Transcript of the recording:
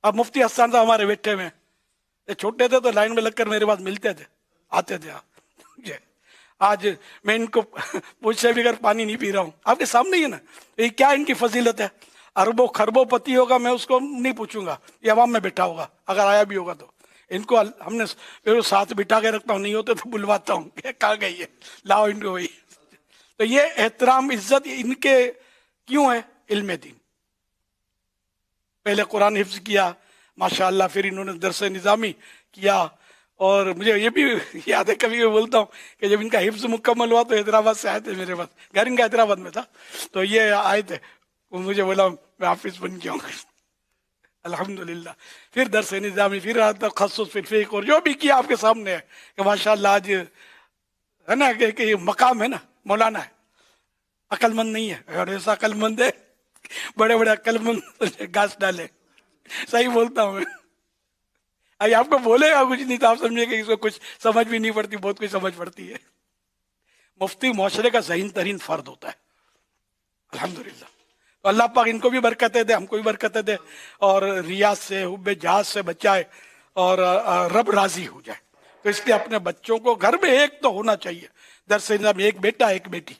اب مفتی حسان صاحب ہمارے بیٹھے ہوئے ہیں، یہ چھوٹے تھے تو لائن میں لگ کر میرے پاس ملتے تھے، آتے تھے آپ آج میں ان کو پوچھ سے بھی اگر پانی نہیں پی رہا ہوں آپ کے سامنے ہی ہے نا، یہ کیا ان کی فضیلت ہے؟ اربوں خربوں پتی ہوگا میں اس کو نہیں پوچھوں گا، یہ عوام میں بیٹھا ہوگا اگر آیا بھی ہوگا تو ان کو ہم نے پھر ساتھ بٹھا کے رکھتا ہوں، نہیں ہوتے تو بلواتا ہوں کہ کہاں گئی ہے، لاؤ ان کو وہی۔ تو یہ احترام عزت ان کے کیوں ہے؟ علم دین، پہلے قرآن حفظ کیا ماشاء اللہ، پھر انہوں نے درس نظامی کیا، اور مجھے یہ بھی یاد ہے کبھی میں بولتا ہوں کہ جب ان کا حفظ مکمل ہوا تو حیدرآباد سے آئے تھے میرے پاس، گھر ان کا حیدرآباد میں تھا، تو یہ آئے تھے، وہ مجھے بولا میں حافظ بن گیا ہوں الحمدللہ، پھر درس نظامی، پھر تخصص فی الفقہ، اور جو بھی کیا آپ کے سامنے ہے کہ ماشاء اللہ آج ہے نا کہ یہ مقام ہے نا مولانا ہے، عقل مند نہیں ہے، اور ایسا عقل مند ہے بڑے بڑے عقل مند گاس ڈالے، صحیح بولتا ہوں میں، ابھی آپ کو بولے گا کچھ نہیں تو آپ سمجھے کہ اس کو کچھ سمجھ بھی نہیں پڑتی، بہت کچھ سمجھ پڑتی ہے۔ مفتی معاشرے کا ذہین ترین فرد ہوتا ہے الحمدللہ، تو اللہ پاک ان کو بھی برکتیں دے، ہم کو بھی برکتیں دے، اور ریاض سے حب جہاز سے بچائے، اور رب راضی ہو جائے۔ تو اس لیے اپنے بچوں کو گھر میں ایک تو ہونا چاہیے، درس نظام ایک بیٹا ایک بیٹی،